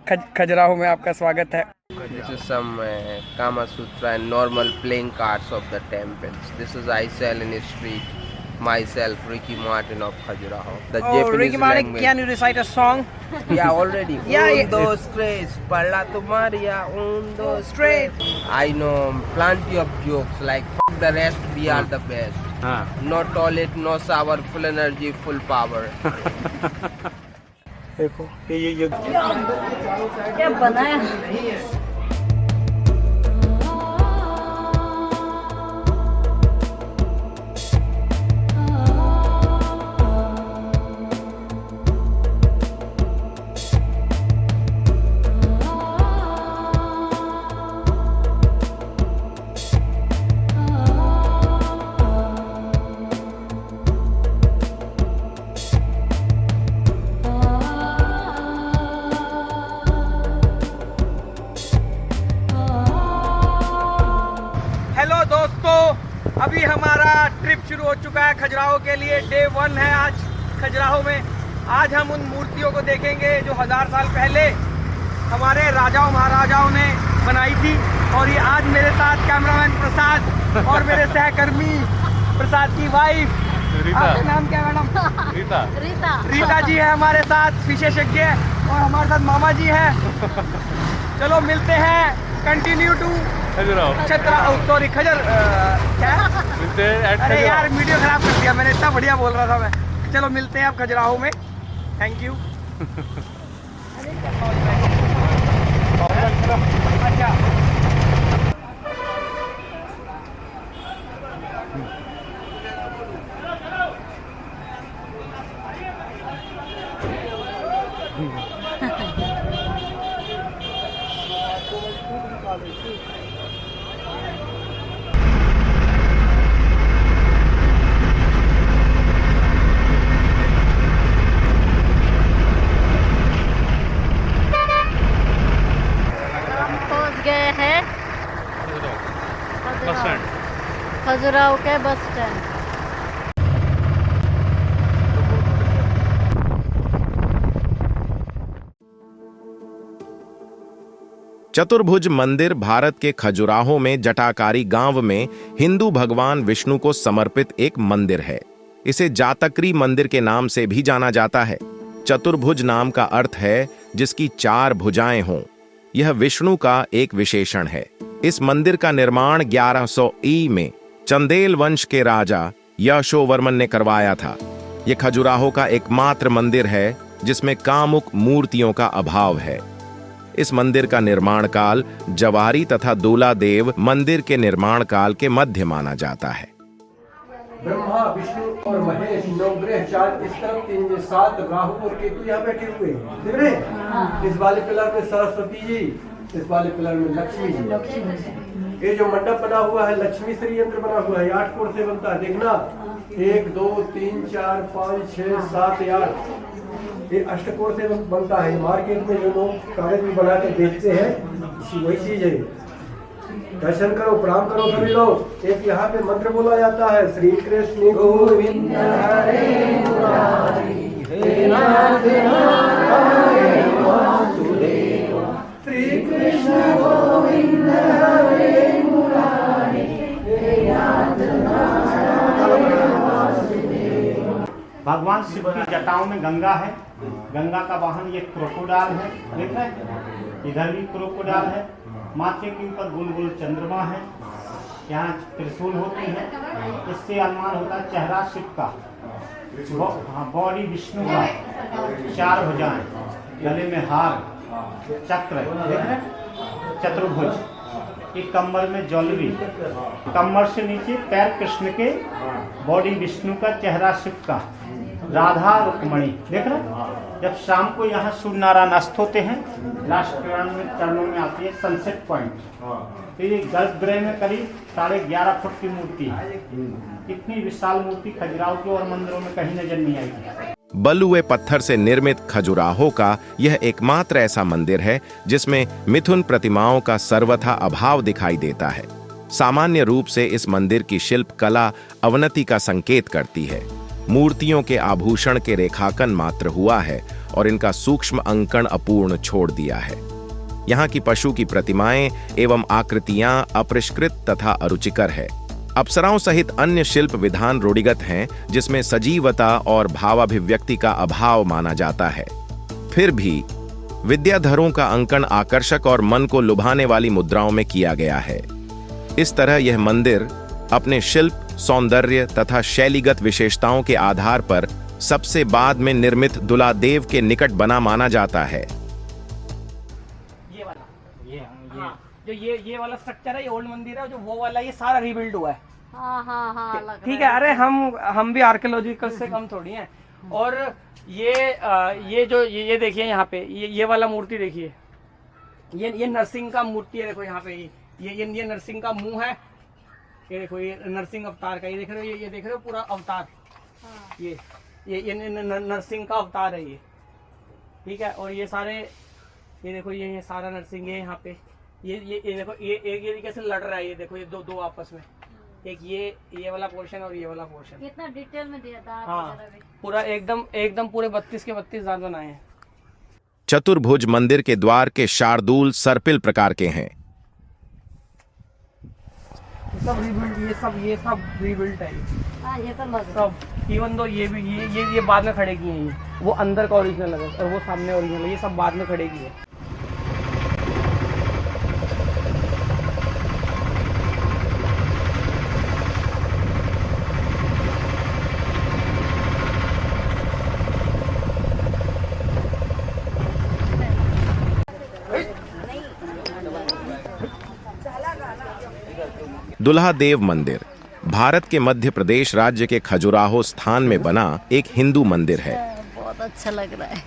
खजुराहो में आपका स्वागत है। This is some Kama Sutra and normal playing cards of the temples. This is I sell in the street. Myself, Ricky Martin of Khajuraho. The Japanese Ricky Martin, language. can you recite a song? Yeah, already. Yeah, Un, dos, tres. Parla tu Maria. Un, dos, tres. I know plenty of jokes like fuck the rest, we are the best. No toilet, no shower, full energy, full power. देखो ये क्या बनाया? Hello दोस्तों, अभी हमारा trip शुरू हो चुका है खजुराहो के लिए। डे 1 है आज खजुराहो में। आज हम उन मूर्तियों को देखेंगे जो 1000 साल पहले हमारे राजाओं महाराजाओं ने बनाई थी। और ये आज मेरे साथ कैमरामैन प्रसाद और मेरे सहकर्मी प्रसाद की वाइफ, आपका नाम क्या मैडम? रीता जी है हमारे साथ विशेषज्ञ, और हमारे साथ मामा जी है। चलो मिलते हैं। कंटिन्यू टू सॉरी खजर क्या? अरे यार वीडियो खराब कर दिया मैंने, इतना बढ़िया बोल रहा था मैं। चलो मिलते हैं अब खजुराहो में। Thank you. अच्छा गए हैं खजुराहो के बस स्टैंड। चतुर्भुज मंदिर भारत के खजुराहो में जटाकारी गांव में हिंदू भगवान विष्णु को समर्पित एक मंदिर है। इसे जातकरी मंदिर के नाम से भी जाना जाता है। चतुर्भुज नाम का अर्थ है जिसकी 4 भुजाएं हों। यह विष्णु का एक विशेषण है। इस मंदिर का निर्माण 1100 ई में चंदेल वंश के राजा यशोवर्मन ने करवाया था। यह खजुराहो का एकमात्र मंदिर है जिसमें कामुक मूर्तियों का अभाव है। इस मंदिर का निर्माण काल जवारी तथा दूलादेव मंदिर के निर्माण काल के मध्य माना जाता है। ब्रह्मा विष्णु और महेश 9 ग्रह, 4 इस तरफ 3 7 राहु और केतु यहाँ बैठे हुए दिख रहे हैं। इस वाले पिलर में सरस्वती जी, इस वाले पिलर में लक्ष्मी जी। ये जो मंडप बना हुआ है लक्ष्मी श्री यंत्र बना हुआ है, 8 कोण से बनता है। देखना 1 2 3 4 5 6 7 8 ये अष्टकोण से बनता है। मार्केट में जो लोग कागज में बना के बेचते हैं वही चीज है। दर्शन करो, प्रणाम करो सभी लोग। एक यहाँ पे मंत्र बोला जाता है, श्री कृष्ण गोविंद हरे मुरारी, हे नाथ नारायण वासुदेव। श्री कृष्ण गोविंद हरे मुरारी, हे नाथ नारायण वासुदेव। भगवान शिव की जटाओं में गंगा है। गंगा का वाहन ये क्रोकोडाइल है, देख रहे हैं? इधर भी क्रोकोडाइल है। माथे के ऊपर गुलगुल चंद्रमा है। यहाँ त्रिशूल होती है। इससे अनुमान होता है चेहरा शिव का, बॉडी विष्णु का, 4 भुजाएं, गले में हार, चक्र, देख रहे हैं? चतुर्भुज। एक कमर में ज्वेलरी, कमर से नीचे पैर कृष्ण के, बॉडी विष्णु का, चेहरा शिव का, राधा रुक्मणी, देख रहे हैं? जब शाम को यहाँ सूर्य नारायण अस्त होते हैं, लास्ट चरणों में आती है सनसेट पॉइंट। तो ये गर्भगृह में करीब 11.5 फुट की मूर्ति है। इतनी विशाल मूर्ति खजुराहो के और मंदिरों में कहीं नजर नहीं आई। बलुए पत्थर से निर्मित खजुराहो का यह एकमात्र ऐसा मंदिर है जिसमें मिथुन प्रतिमाओं का सर्वथा अभाव दिखाई देता है। सामान्य रूप से इस मंदिर की शिल्प कला अवनति का संकेत करती है। मूर्तियों के आभूषण के रेखांकन मात्र हुआ है और इनका सूक्ष्म अंकन अपूर्ण छोड़ दिया है। यहाँ की पशु की प्रतिमाएं एवं आकृतियां अपरिष्कृत तथा अरुचिकर है। अप्सराओं सहित अन्य शिल्प विधान रूढ़िगत हैं, जिसमें सजीवता और भावाभिव्यक्ति का अभाव माना जाता है। फिर भी विद्याधरों का अंकन आकर्षक और मन को लुभाने वाली मुद्राओं में किया गया है। इस तरह यह मंदिर अपने शिल्प, सौंदर्य तथा शैलीगत विशेषताओं के आधार पर सबसे बाद में निर्मित दुलादेव के निकट बना माना जाता है। ये वाला, हाँ, जो ये वाला स्ट्रक्चर है, ये ओल्ड मंदिर है। जो वो वाला, ये सारा रीबिल्ड हुआ है। हाँ, ठीक है। अरे हम भी आर्कियोलॉजिकल से कम थोड़ी हैं। और ये देखिए यहाँ पे, ये वाला मूर्ति देखिए, ये नरसिंह का मूर्ति है। देखो यहाँ पे ये नरसिंह का मुंह है। ये देखो, ये नरसिंह अवतार का, ये देख रहे हो, ये देख रहे हो पूरा अवतार। ये नरसिंह का अवतार है ये। ठीक है। और ये सारे, ये देखो, ये सारा नरसिंह है यहाँ पे। ये देखो, ये कैसे लड़ रहा है। ये देखो, ये दो आपस में, एक ये वाला पोर्शन और ये वाला पोर्शन। कितना डिटेल में दिया था। हाँ, पूरा एकदम पूरे 32 के 32 दांत बनाए हैं। चतुर्भुज मंदिर के द्वार के शार्दूल सर्पिल प्रकार के हैं। सब रीबिल्ड, ये सब रीबिल्ड है। हाँ, ये तो लग सब, इवन दो ये भी, ये बाद में खड़े किए हैं। वो अंदर का ओरिजिनल है और वो सामने ओरिजिनल है। ये सब बाद में खड़े किए हैं। दुल्हादेव मंदिर भारत के मध्य प्रदेश राज्य के खजुराहो स्थान में बना एक हिंदू मंदिर है। बहुत अच्छा लग रहा है।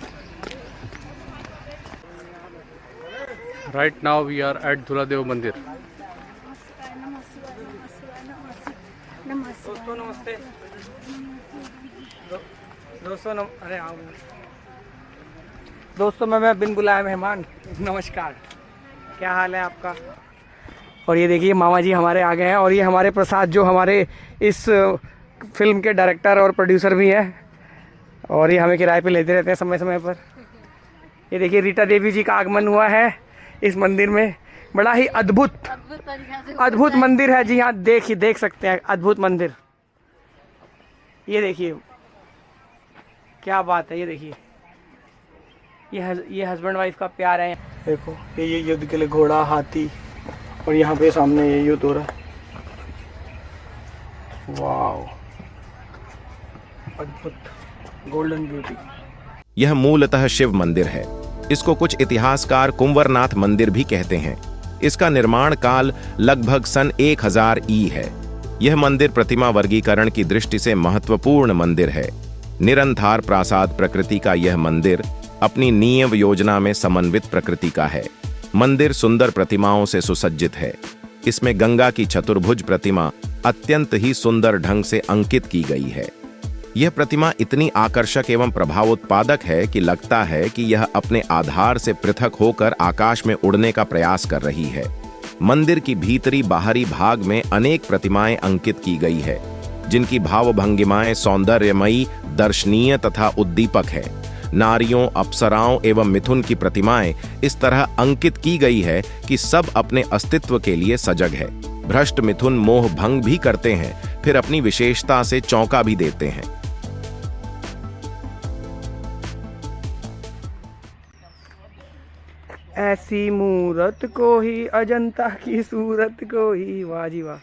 Right now we are at Duladev Mandir. दोस्तों नमस्ते। अरे आओ दोस्तों, मैं बिन बुलाए मेहमान, नमस्कार। क्या हाल है आपका? और ये देखिए मामा जी हमारे आ गए हैं। और ये हमारे प्रसाद, जो हमारे इस फिल्म के डायरेक्टर और प्रोड्यूसर भी हैं, और ये हमें किराए पे लेते रहते हैं समय समय पर। ये देखिए रीटा देवी जी का आगमन हुआ है इस मंदिर में। बड़ा ही अद्भुत मंदिर है जी। हाँ, देख सकते हैं, अद्भुत मंदिर। ये देखिए क्या बात है। ये देखिए, ये हस्बैंड वाइफ का प्यार है। देखो, ये युद्ध के लिए घोड़ा, हाथी, और यहाँ पे सामने ये युद्ध हो रहा है। वाव, अद्भुत, गोल्डन ब्यूटी। यह मूलतः शिव मंदिर है। इसको कुछ इतिहासकार कुंवरनाथ मंदिर भी कहते हैं। इसका निर्माण काल लगभग सन 1000 ई है। यह मंदिर प्रतिमा वर्गीकरण की दृष्टि से महत्वपूर्ण मंदिर है। निरंतर प्रासाद प्रकृति का यह मंदिर अपनी नींव योजना में समन्वित प्रकृति का है। मंदिर सुंदर प्रतिमाओं से सुसज्जित है। इसमें गंगा की चतुर्भुज प्रतिमा अत्यंत ही सुंदर ढंग से अंकित की गई है। यह प्रतिमा इतनी आकर्षक एवं प्रभावोत्पादक है कि लगता है कि यह अपने आधार से पृथक होकर आकाश में उड़ने का प्रयास कर रही है। मंदिर की भीतरी बाहरी भाग में अनेक प्रतिमाएं अंकित की गई है, जिनकी भावभंगिमाएं सौंदर्यमयी, दर्शनीय तथा उद्दीपक है। नारियों, अप्सराओं एवं मिथुन की प्रतिमाएं इस तरह अंकित की गई है कि सब अपने अस्तित्व के लिए सजग है। भ्रष्ट मिथुन मोह भंग भी करते हैं, फिर अपनी विशेषता से चौंका भी देते हैं। ऐसी मूरत को ही, अजंता की सूरत को ही। वाह जी वाह,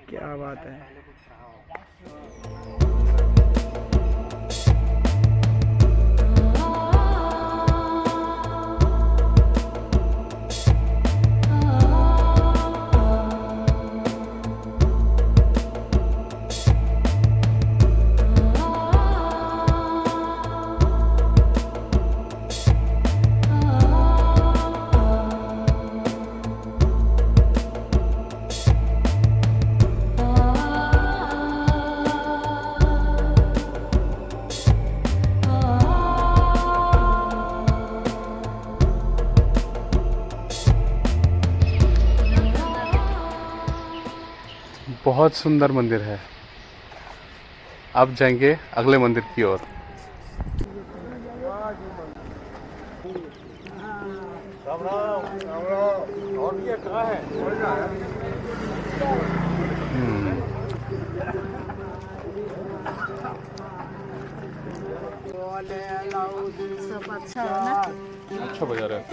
क्या बात है। बहुत सुंदर मंदिर है। अब जाएंगे अगले मंदिर की ओर। सब अच्छा है ना। अच्छा बजा रहा है।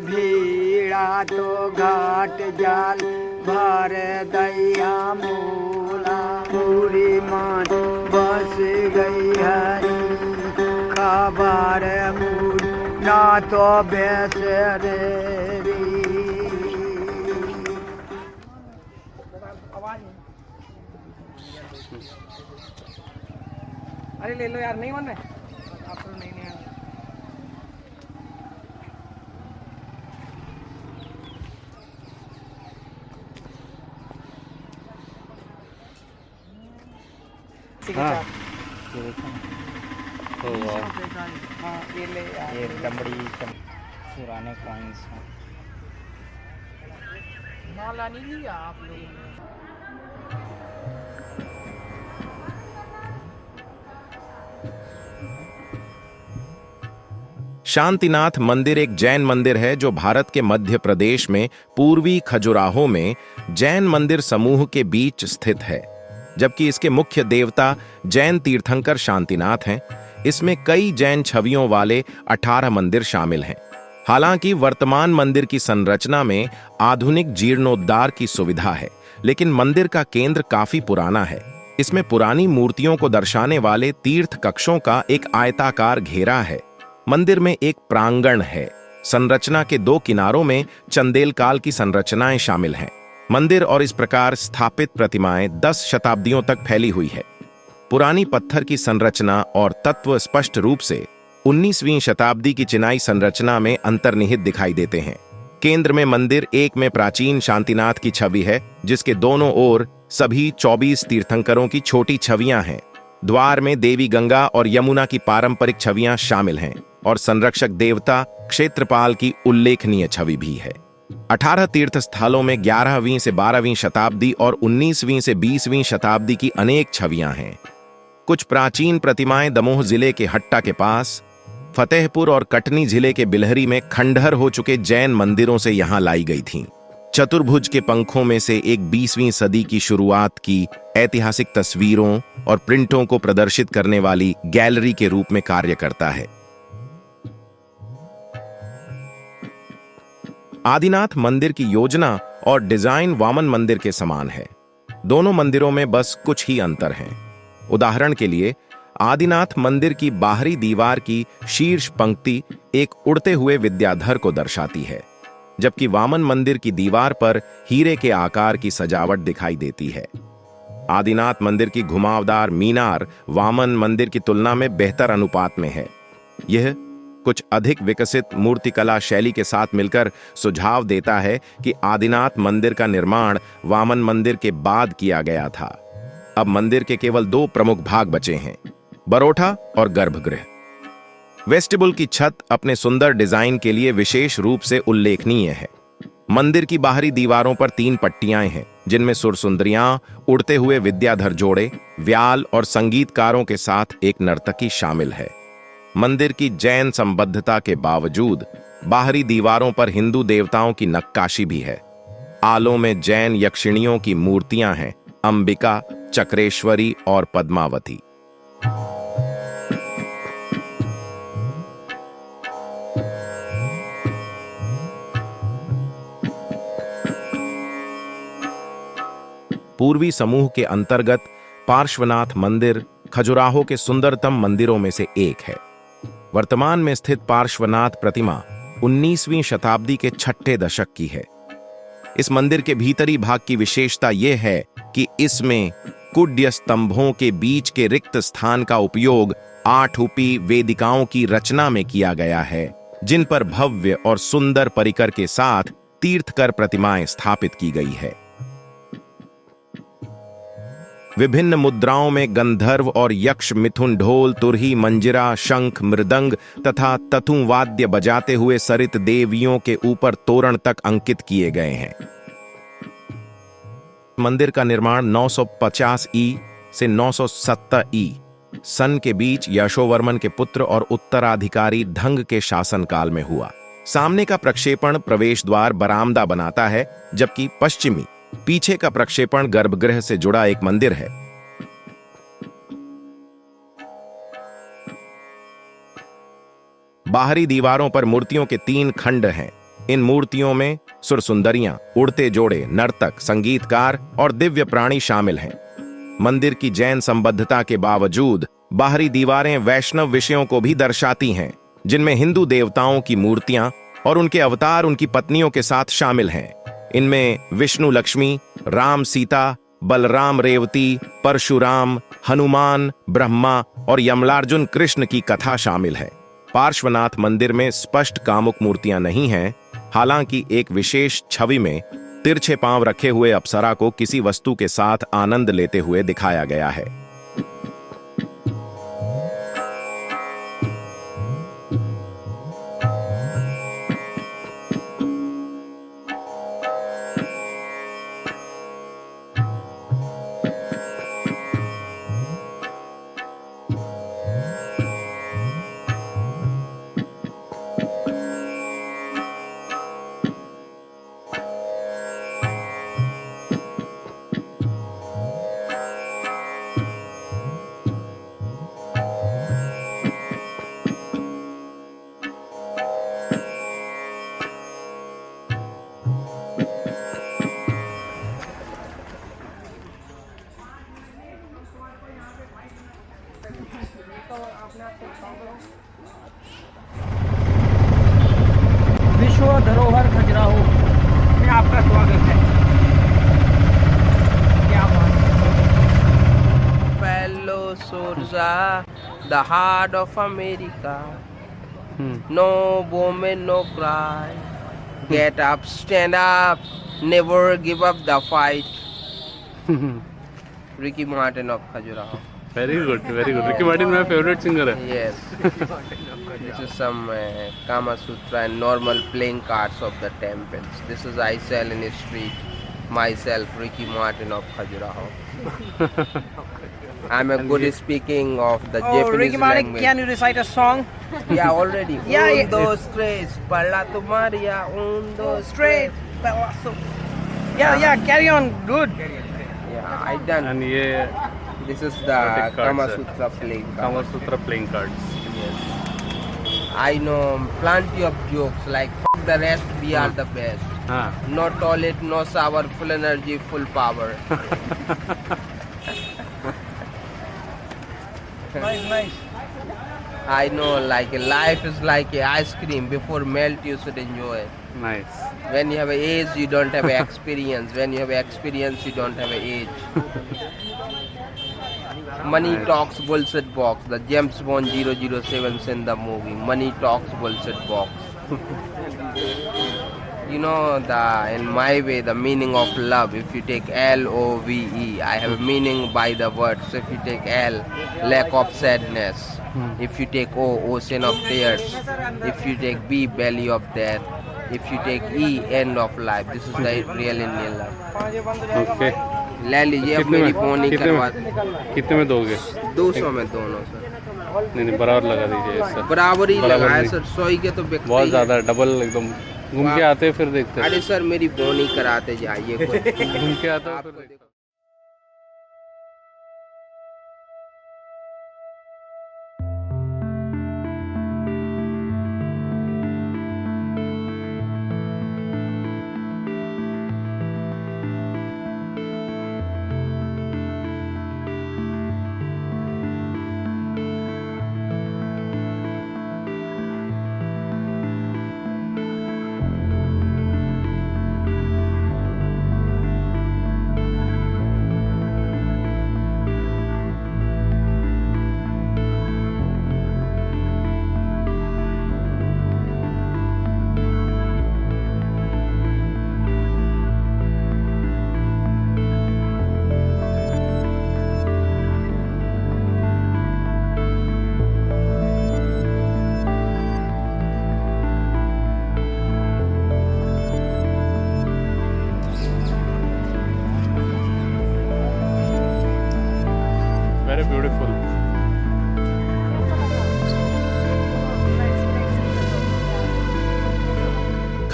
भीड़ा तो घाट जाल भर दैया मूला पूरी मान बस गई हरी खबर मूल ना तो बेसरे अरे ले लो यार, नहीं मन है आप तो नहीं नहीं हाँ ओ वाह। हाँ ये ले यार। ये दमड़ी पुराने कॉइन्स हैं। माला नहीं लिया आप लोगों ने? शांतिनाथ मंदिर एक जैन मंदिर है जो भारत के मध्य प्रदेश में पूर्वी खजुराहो में जैन मंदिर समूह के बीच स्थित है। जबकि इसके मुख्य देवता जैन तीर्थंकर शांतिनाथ हैं। इसमें कई जैन छवियों वाले 18 मंदिर शामिल हैं। हालांकि वर्तमान मंदिर की संरचना में आधुनिक जीर्णोद्धार की सुविधा है, लेकिन मंदिर का केंद्र काफी पुराना है। इसमें पुरानी मूर्तियों को दर्शाने वाले तीर्थ कक्षों का एक आयताकार घेरा है। मंदिर में एक प्रांगण है। संरचना के 2 किनारों में चंदेल काल की संरचनाएं शामिल हैं। मंदिर और इस प्रकार स्थापित प्रतिमाएं 10 शताब्दियों तक फैली हुई है। पुरानी पत्थर की संरचना और तत्व स्पष्ट रूप से 19वीं शताब्दी की चिनाई संरचना में अंतर्निहित दिखाई देते हैं। केंद्र में मंदिर एक में प्राचीन शांतिनाथ की छवि है, जिसके दोनों ओर सभी 24 तीर्थंकरों की छोटी छवियां हैं। द्वार में देवी गंगा और यमुना की पारंपरिक छवियां शामिल हैं और संरक्षक देवता क्षेत्रपाल की उल्लेखनीय छवि भी है। 18 तीर्थ स्थलों में 11वीं से 12वीं शताब्दी और 19वीं से 20वीं शताब्दी की अनेक छवियां हैं। कुछ प्राचीन प्रतिमाएं दमोह जिले के हट्टा के पास, फतेहपुर और कटनी जिले के बिलहरी में खंडहर हो चुके जैन मंदिरों से यहां लाई गई थीं। चतुर्भुज के पंखों में से एक 20वीं सदी की शुरुआत की ऐतिहासिक तस्वीरों और प्रिंटों को प्रदर्शित करने वाली गैलरी के रूप में कार्य करता है। आदिनाथ मंदिर की योजना और डिजाइन वामन मंदिर के समान है। दोनों मंदिरों में बस कुछ ही अंतर हैं। उदाहरण के लिए आदिनाथ मंदिर की बाहरी दीवार की शीर्ष पंक्ति एक उड़ते हुए विद्याधर को दर्शाती है, जबकि वामन मंदिर की दीवार पर हीरे के आकार की सजावट दिखाई देती है। आदिनाथ मंदिर की घुमावदार मीनार वामन मंदिर की तुलना में बेहतर अनुपात में है। यह कुछ अधिक विकसित मूर्तिकला शैली के साथ मिलकर सुझाव देता है कि आदिनाथ मंदिर का निर्माण वामन मंदिर के बाद किया गया था। अब मंदिर के केवल 2 प्रमुख भाग बचे हैं, बरोठा और गर्भगृह। वेस्टिबुल की छत अपने सुंदर डिजाइन के लिए विशेष रूप से उल्लेखनीय है। मंदिर की बाहरी दीवारों पर 3 पट्टियां हैं, जिनमें सुरसुंदरियां, उड़ते हुए विद्याधर जोड़े, व्याल और संगीतकारों के साथ एक नर्तकी शामिल है। मंदिर की जैन संबद्धता के बावजूद बाहरी दीवारों पर हिंदू देवताओं की नक्काशी भी है। आलों में जैन यक्षिणियों की मूर्तियां हैं, अंबिका, चक्रेश्वरी और पद्मावती। पूर्वी समूह के अंतर्गत पार्श्वनाथ मंदिर खजुराहो के सुंदरतम मंदिरों में से एक है। वर्तमान में स्थित पार्श्वनाथ प्रतिमा 19वीं शताब्दी के 6ठे दशक की है। इस मंदिर के भीतरी भाग की विशेषता यह है कि इसमें कुड्य स्तंभों के बीच के रिक्त स्थान का उपयोग 8 उपी वेदिकाओं की रचना में किया गया है, जिन पर भव्य और सुंदर परिकर के साथ तीर्थकर प्रतिमाएं स्थापित की गई है। विभिन्न मुद्राओं में गंधर्व और यक्ष मिथुन ढोल, तुरही, मंजिरा, शंख, मृदंग तथा ततु वाद्य बजाते हुए सरित देवियों के ऊपर तोरण तक अंकित किए गए हैं। मंदिर का निर्माण 950 ई से 970 ई सन के बीच यशोवर्मन के पुत्र और उत्तराधिकारी धंग के शासनकाल में हुआ। सामने का प्रक्षेपण प्रवेश द्वार बरामदा बनाता है, जबकि पश्चिमी पीछे का प्रक्षेपण गर्भगृह से जुड़ा एक मंदिर है। बाहरी दीवारों पर मूर्तियों के 3 खंड हैं। इन मूर्तियों में सुरसुंदरियां, उड़ते जोड़े, नर्तक, संगीतकार और दिव्य प्राणी शामिल हैं। मंदिर की जैन संबद्धता के बावजूद बाहरी दीवारें वैष्णव विषयों को भी दर्शाती हैं, जिनमें हिंदू देवताओं की मूर्तियां और उनके अवतार उनकी पत्नियों के साथ शामिल हैं। इनमें विष्णु लक्ष्मी, राम सीता, बलराम रेवती, परशुराम, हनुमान, ब्रह्मा और यमलार्जुन कृष्ण की कथा शामिल है। पार्श्वनाथ मंदिर में स्पष्ट कामुक मूर्तियां नहीं हैं, हालांकि एक विशेष छवि में तिरछे पांव रखे हुए अप्सरा को किसी वस्तु के साथ आनंद लेते हुए दिखाया गया है। विश्व धरोहर खजुराहो में आपका स्वागत है। क्या बात है। Fellow soldier, the heart of America. No woman, no cry. Get up, stand up, never give up the fight. Ricky Martin of Khajuraho. Very good, very good. Ricky Martin my favorite singer है. Yes. This is some Kama Sutra and normal playing cards of the temples. This is I sell in the street. Myself, Ricky Martin of Khajuraho. I'm a good speaking of the Japanese Ricky Martin, language. can you recite a song? Yeah, already. Yeah, Un, yeah. dos, tres. Parla tu Maria. Un, dos, tres. Yeah, carry on. Good. Yeah, I done. And ये This is the Exotic cards, Kama sir. Sutra playing card. Kama Sutra playing cards. Yes. I know plenty of jokes like fuck the rest, we are the best. हाँ. No toilet, no shower, full energy, full power. Nice. I know like life is like a ice cream. Before melt, you should enjoy it. Nice. When you have an age, you don't have an experience. When you have experience, you don't have an age. Money talks bullshit box. The James Bond 007 in the movie. Money talks bullshit box. You know in my way the meaning of love. If you take LOVE, I have a meaning by the words. If you take L, lack of sadness. If you take O, ocean of tears. If you take B, belly of death. If you take E, end of life. This is the real Indian love. Okay. ले लीजिए अब मेरी बोनी करवा कितने में दोगे? 200 में दोनों सर। नहीं बराबर लगा दीजिए सर. बराबर ही बराबर लगाया नहीं. सर, 100 के तो बिकते बहुत ही ज्यादा डबल एकदम घूम के आते फिर देखते. अरे सर मेरी बोनी कराते जाइए कोई घूम के आते आपको फिर देखो।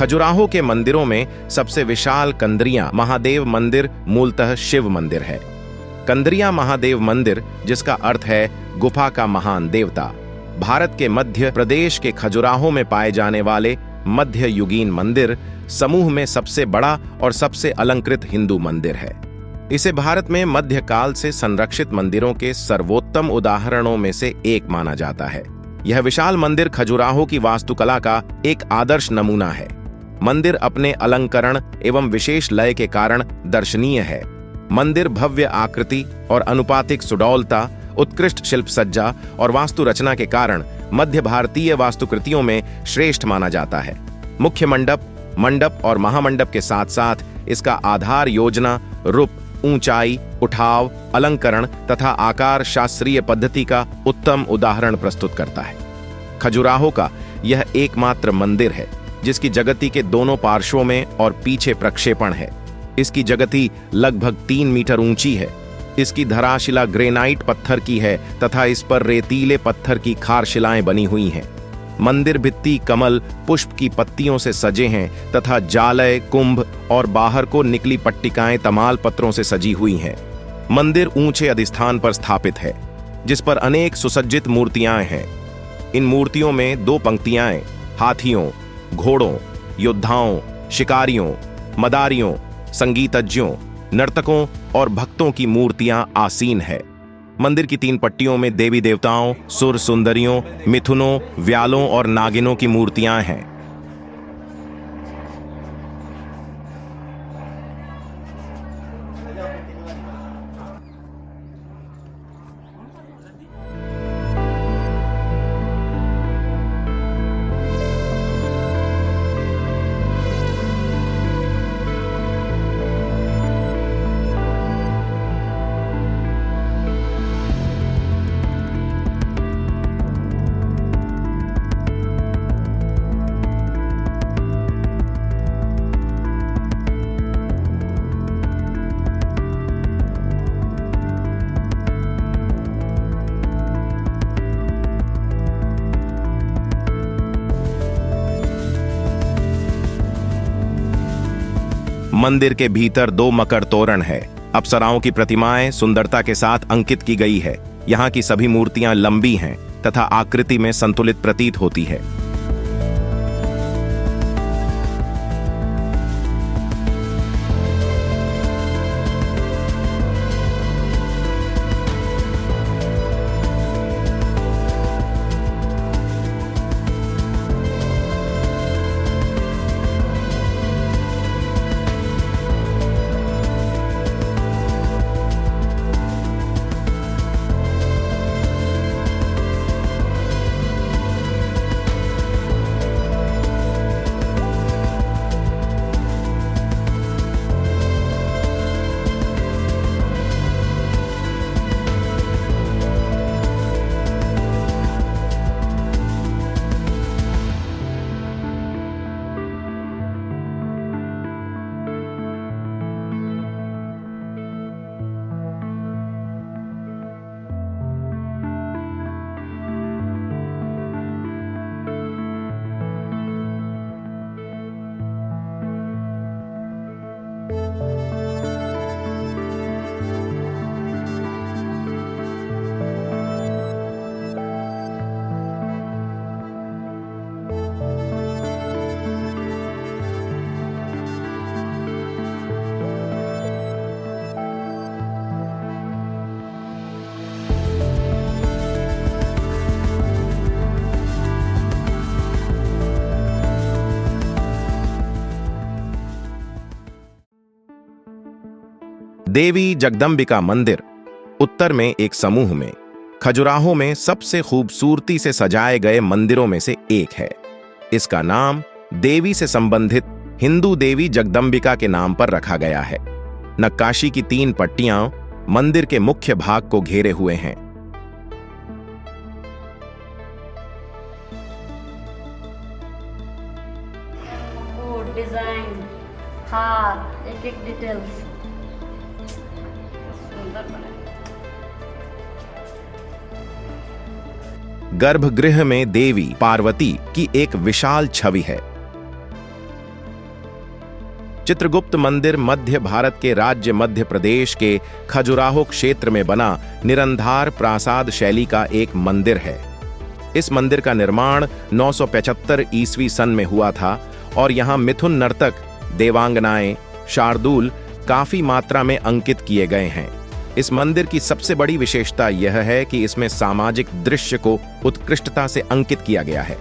खजुराहो के मंदिरों में सबसे विशाल कंदरिया महादेव मंदिर मूलतः शिव मंदिर है। कंदरिया महादेव मंदिर, जिसका अर्थ है गुफा का महान देवता, भारत के मध्य प्रदेश के खजुराहो में पाए जाने वाले मध्य युगीन मंदिर समूह में सबसे बड़ा और सबसे अलंकृत हिंदू मंदिर है। इसे भारत में मध्यकाल से संरक्षित मंदिरों के सर्वोत्तम उदाहरणों में से एक माना जाता है। यह विशाल मंदिर खजुराहो की वास्तुकला का एक आदर्श नमूना है। मंदिर अपने अलंकरण एवं विशेष लय के कारण दर्शनीय है। मंदिर भव्य आकृति और अनुपातिक सुडौलता, उत्कृष्ट शिल्प सज्जा और वास्तु रचना के कारण मध्य भारतीय वास्तुकृतियों में श्रेष्ठ माना जाता है। मुख्य मंडप और महामंडप के साथ साथ इसका आधार योजना, रूप, ऊंचाई, उठाव, अलंकरण तथा आकार शास्त्रीय पद्धति का उत्तम उदाहरण प्रस्तुत करता है। खजुराहो का यह एकमात्र मंदिर है जिसकी जगती के दोनों पार्श्वों में और पीछे प्रक्षेपण है। इसकी जगती लगभग 3 मीटर ऊंची है। इसकी धराशिला ग्रेनाइट पत्थर की है तथा इस पर रेतीले पत्थर की खारशिलाएं बनी हुई हैं। मंदिर भित्ति कमल पुष्प की पत्तियों से सजे हैं तथा जालय, कुंभ और बाहर को निकली पट्टिकाएं तमाल पत्रों से सजी हुई हैं। मंदिर ऊंचे अधिस्थान पर स्थापित है जिस पर अनेक सुसज्जित मूर्तियां हैं। इन मूर्तियों में 2 पंक्तियां हाथियों, घोड़ों, योद्धाओं, शिकारियों, मदारियों, संगीतज्ञों, नर्तकों और भक्तों की मूर्तियां आसीन है। मंदिर की 3 पट्टियों में देवी देवताओं, सुर सुंदरियों, मिथुनों, व्यालों और नागिनों की मूर्तियां हैं। मंदिर के भीतर 2 मकर तोरण है। अप्सराओं की प्रतिमाएं सुंदरता के साथ अंकित की गई है। यहाँ की सभी मूर्तियां लंबी हैं तथा आकृति में संतुलित प्रतीत होती है। देवी जगदम्बिका मंदिर उत्तर में एक समूह में खजुराहो में सबसे खूबसूरती से सजाए गए मंदिरों में से एक है। इसका नाम देवी से संबंधित हिंदू देवी जगदम्बिका के नाम पर रखा गया है। नक्काशी की 3 पट्टियां मंदिर के मुख्य भाग को घेरे हुए हैं। डिजाइन, हार, एक डिटेल्स सुंदर बना। गर्भगृह में देवी पार्वती की एक विशाल छवि है। चित्रगुप्त मंदिर मध्य भारत के राज्य मध्य प्रदेश के खजुराहो क्षेत्र में बना निरंधार प्रासाद शैली का एक मंदिर है। इस मंदिर का निर्माण 975 ईस्वी सन में हुआ था और यहाँ मिथुन नर्तक, देवांगनाएं, शार्दूल काफी मात्रा में अंकित किए गए हैं। इस मंदिर की सबसे बड़ी विशेषता यह है कि इसमें सामाजिक दृश्य को उत्कृष्टता से अंकित किया गया है।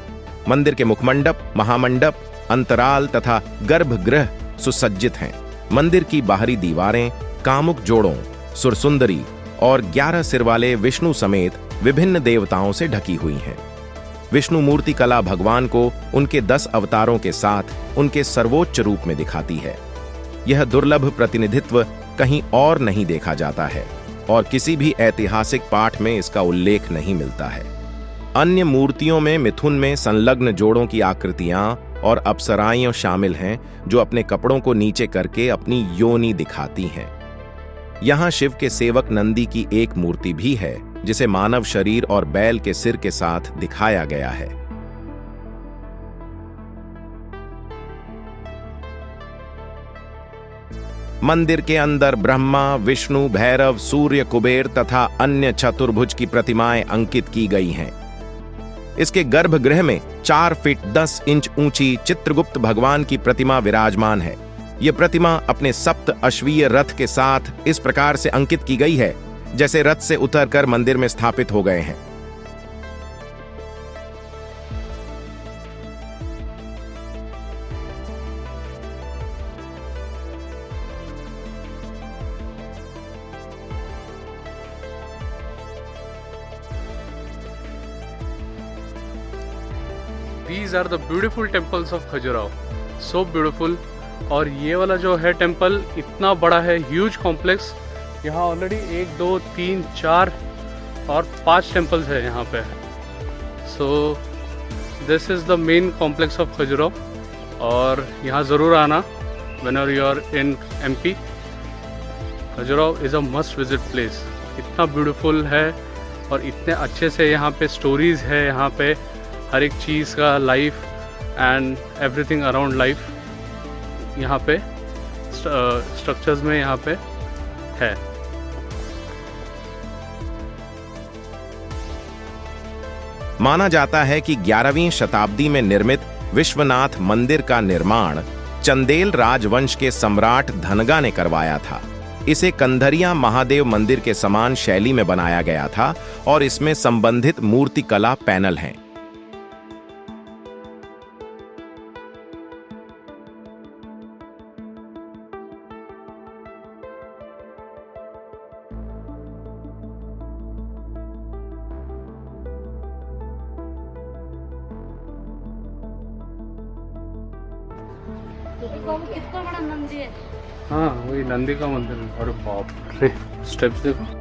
मंदिर के मुखमंडप, महामंडप, अंतराल तथा गर्भगृह सुसज्जित हैं। मंदिर की बाहरी दीवारें कामुक जोड़ों, सुरसुंदरी और 11 सिर वाले विष्णु समेत विभिन्न देवताओं से ढकी हुई हैं। विष्णु मूर्ति कला भगवान को उनके 10 अवतारों के साथ उनके सर्वोच्च रूप में दिखाती है। यह दुर्लभ प्रतिनिधित्व कहीं और नहीं देखा जाता है और किसी भी ऐतिहासिक पाठ में इसका उल्लेख नहीं मिलता है। अन्य मूर्तियों में मिथुन में संलग्न जोड़ों की आकृतियां और अप्सराएं शामिल हैं जो अपने कपड़ों को नीचे करके अपनी योनि दिखाती हैं। यहाँ शिव के सेवक नंदी की एक मूर्ति भी है जिसे मानव शरीर और बैल के सिर के साथ दिखाया गया है। मंदिर के अंदर ब्रह्मा, विष्णु, भैरव, सूर्य, कुबेर तथा अन्य चतुर्भुज की प्रतिमाएं अंकित की गई हैं। इसके गर्भगृह में 4 फीट 10 इंच ऊंची चित्रगुप्त भगवान की प्रतिमा विराजमान है। यह प्रतिमा अपने 7 अश्वीय रथ के साथ इस प्रकार से अंकित की गई है जैसे रथ से उतरकर मंदिर में स्थापित हो गए हैं। These are the beautiful temples of Khajuraho. So beautiful. और ये वाला जो है टेम्पल इतना बड़ा है, ह्यूज कॉम्प्लेक्स। यहाँ ऑलरेडी 1, 2, 3, 4 और 5 टेम्पल्स है यहाँ पे। So this is the main complex of Khajuraho और यहाँ ज़रूर आना whenever you are in MP. Khajuraho is a must visit place. इतना ब्यूटीफुल है और इतने अच्छे से यहाँ पे स्टोरीज़ है, यहाँ पे हर एक चीज़ का life and everything around life यहाँ पे स्ट्रक्चर्स में यहाँ पे है। माना जाता है कि 11वीं शताब्दी में निर्मित विश्वनाथ मंदिर का निर्माण चंदेल राजवंश के सम्राट धनगा ने करवाया था। इसे कंधरिया महादेव मंदिर के समान शैली में बनाया गया था और इसमें संबंधित मूर्तिकला पैनल हैं। कितना बड़ा नंदी है। हाँ, वही नंदी का मंदिर है। अरे बाप रे, स्टेप्स देखो।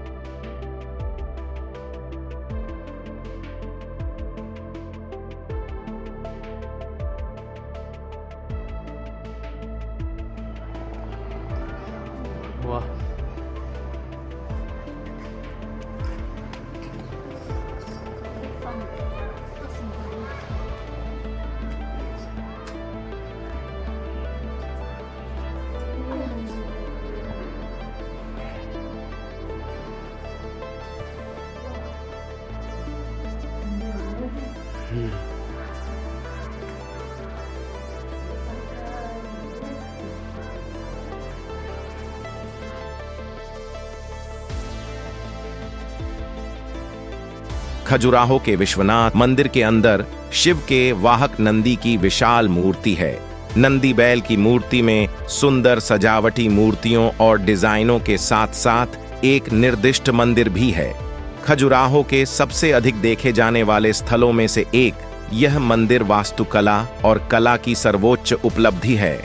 वाह, खजुराहो के विश्वनाथ मंदिर के अंदर शिव के वाहक नंदी की विशाल मूर्ति है। नंदी बैल की मूर्ति में सुंदर सजावटी मूर्तियों और डिजाइनों के साथ साथ एक निर्दिष्ट मंदिर भी है। खजुराहो के सबसे अधिक देखे जाने वाले स्थलों में से एक यह मंदिर वास्तुकला और कला की सर्वोच्च उपलब्धि है।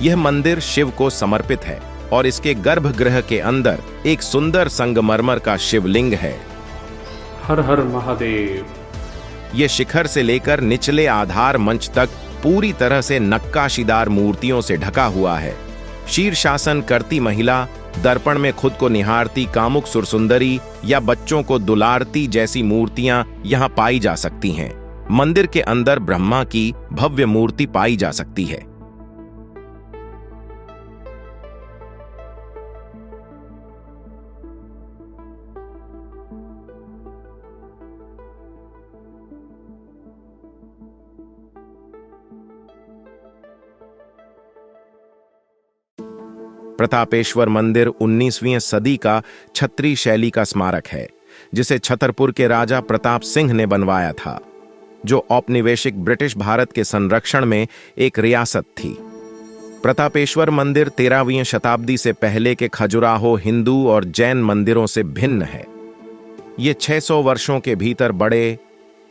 यह मंदिर शिव को समर्पित है और इसके गर्भगृह के अंदर एक सुंदर संगमरमर का शिवलिंग है। हर हर महादेव। यह शिखर से लेकर निचले आधार मंच तक पूरी तरह से नक्काशीदार मूर्तियों से ढका हुआ है। शीर्षासन करती महिला, दर्पण में खुद को निहारती कामुक सुरसुंदरी या बच्चों को दुलारती जैसी मूर्तियां यहां पाई जा सकती हैं। मंदिर के अंदर ब्रह्मा की भव्य मूर्ति पाई जा सकती है। प्रतापेश्वर मंदिर 19वीं सदी का छत्री शैली का स्मारक है, जिसे छतरपुर के राजा प्रताप सिंह ने बनवाया था, जो औपनिवेशिक ब्रिटिश भारत के संरक्षण में एक रियासत थी। प्रतापेश्वर मंदिर 13वीं शताब्दी से पहले के खजुराहो हिंदू और जैन मंदिरों से भिन्न है। ये 600 वर्षों के भीतर बड़े,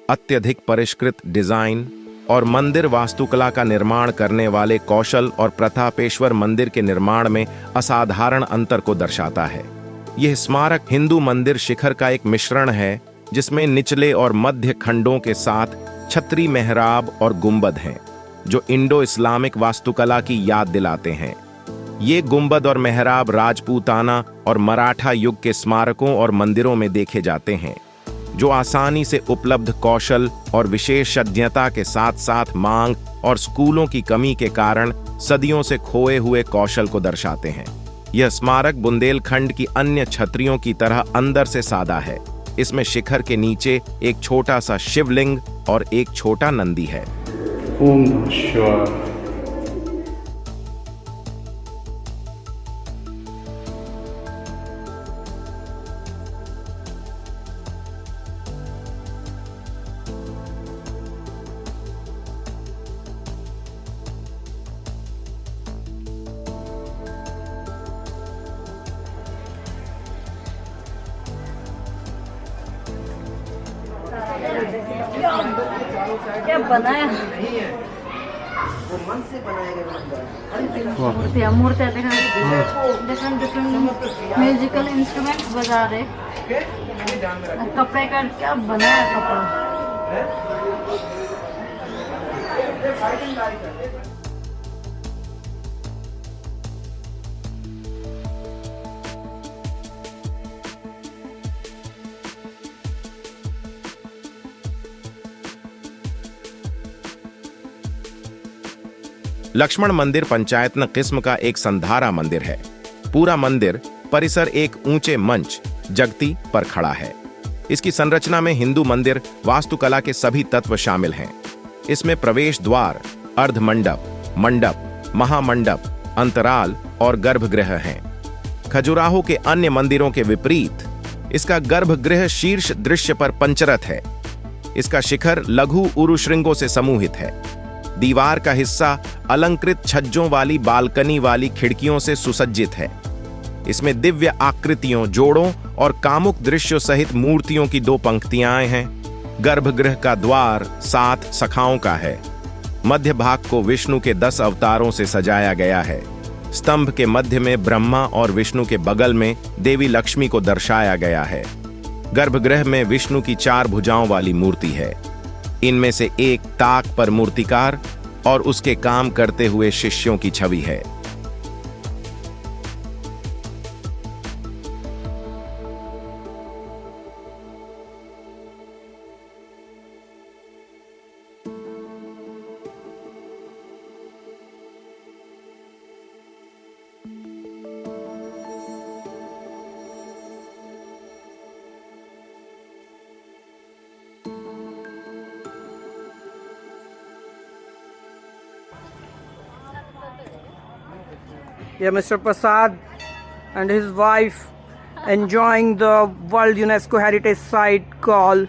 अत्यधिक परिष्कृत डिजाइन और मंदिर वास्तुकला का निर्माण करने वाले कौशल और प्रतापेश्वर मंदिर के निर्माण में असाधारण अंतर को दर्शाता है। यह स्मारक हिंदू मंदिर शिखर का एक मिश्रण है, जिसमें निचले और मध्य खंडों के साथ छतरी मेहराब और गुंबद हैं, जो इंडो इस्लामिक वास्तुकला की याद दिलाते हैं। ये गुंबद और मेहराब राजपूताना और मराठा युग के स्मारकों और मंदिरों में देखे जाते हैं, जो आसानी से उपलब्ध कौशल और विशेषज्ञता के साथ साथ मांग और स्कूलों की कमी के कारण सदियों से खोए हुए कौशल को दर्शाते हैं। यह स्मारक बुंदेलखंड की अन्य छतरियों की तरह अंदर से सादा है। इसमें शिखर के नीचे एक छोटा सा शिवलिंग और एक छोटा नंदी है। ओम नमः शिवाय। क्या बनाया? मूर्तियाँ डिफरेंट म्यूजिकल इंस्ट्रूमेंट्स बजा रहे। कपड़े का क्या बनाया कपड़ा। लक्ष्मण मंदिर पंचायतन किस्म का एक संधारा मंदिर है। पूरा मंदिर परिसर एक ऊंचे मंच जगती पर खड़ा है। इसकी संरचना में हिंदू मंदिर वास्तुकला के सभी तत्व शामिल हैं। इसमें प्रवेश द्वार, अर्धमंडप, मंडप, महामंडप, अंतराल और गर्भगृह हैं। खजुराहो के अन्य मंदिरों के विपरीत इसका गर्भगृह शीर्ष दृश्य पर पंचरत है। इसका शिखर लघु उरुश्रृंगों से समूहित है। दीवार का हिस्सा अलंकृत छज्जों वाली बालकनी वाली खिड़कियों से सुसज्जित है। इसमें दिव्य आकृतियों, जोड़ों और कामुक दृश्यों सहित मूर्तियों की 2 पंक्तियां हैं। गर्भगृह का द्वार 7 सखाओं का है। मध्य भाग को विष्णु के 10 अवतारों से सजाया गया है। स्तंभ के मध्य में ब्रह्मा और विष्णु के बगल में देवी लक्ष्मी को दर्शाया गया है। गर्भगृह में विष्णु की 4 भुजाओं वाली मूर्ति है। इनमें से एक ताक पर मूर्तिकार और उसके काम करते हुए शिष्यों की छवि है। Yeah, Mr. Prasad and his wife enjoying the World UNESCO Heritage Site called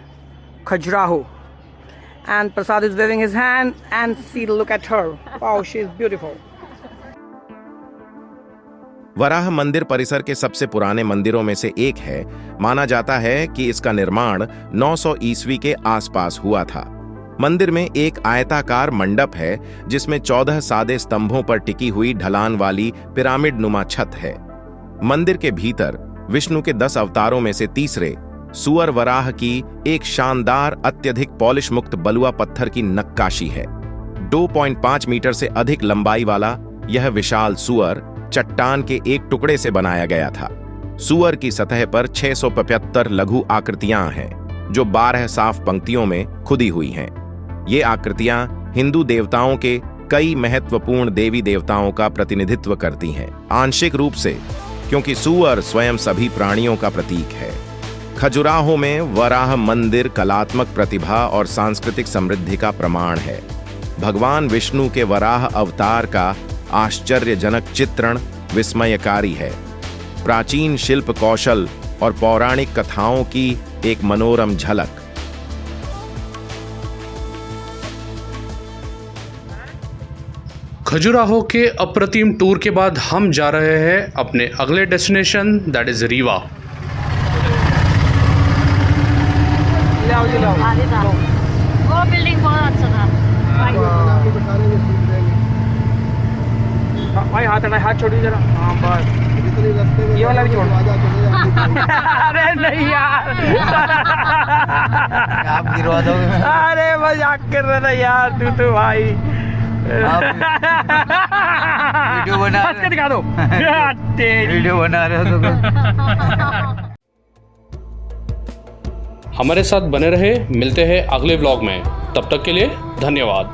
Khajuraho. And Prasad is waving his hand and see, look at her. Wow, she is beautiful. Varaha मंदिर परिसर के सबसे पुराने मंदिरों में से एक है। माना जाता है कि इसका निर्माण 900 ईस्वी के आसपास हुआ था। मंदिर में एक आयताकार मंडप है, जिसमें 14 सादे स्तंभों पर टिकी हुई ढलान वाली पिरामिड नुमा छत है। मंदिर के भीतर विष्णु के 10 अवतारों में से तीसरे सुअर वराह की एक शानदार अत्यधिक पॉलिश मुक्त बलुआ पत्थर की नक्काशी है। 2.5 मीटर से अधिक लंबाई वाला यह विशाल सुअर चट्टान के एक टुकड़े से बनाया गया था। सुअर की सतह पर 675 लघु आकृतियां हैं, जो 12 साफ पंक्तियों में खुदी हुई हैं। ये आकृतियां हिंदू देवताओं के कई महत्वपूर्ण देवी देवताओं का प्रतिनिधित्व करती हैं, आंशिक रूप से क्योंकि सुअर स्वयं सभी प्राणियों का प्रतीक है। खजुराहो में वराह मंदिर कलात्मक प्रतिभा और सांस्कृतिक समृद्धि का प्रमाण है। भगवान विष्णु के वराह अवतार का आश्चर्यजनक चित्रण विस्मयकारी है। प्राचीन शिल्प कौशल और पौराणिक कथाओं की एक मनोरम झलक। खजुराहो के अप्रतिम टूर के बाद हम जा रहे हैं अपने अगले डेस्टिनेशन, दैट इज रीवा। वो बिल्डिंग बहुत अच्छा था भाई। हाथ हटा, हाथ छोड़िए जरा। हाँ बस, ये वाला भी छोड़। अरे नहीं यार, आप गिरवा दोगे। अरे मजाक कर रहा था यार तू भाई। वीडियो बना हंस के दिखा दो। वीडियो बना रहे हो तो हमारे साथ बने रहे, मिलते हैं अगले व्लॉग में, तब तक के लिए धन्यवाद।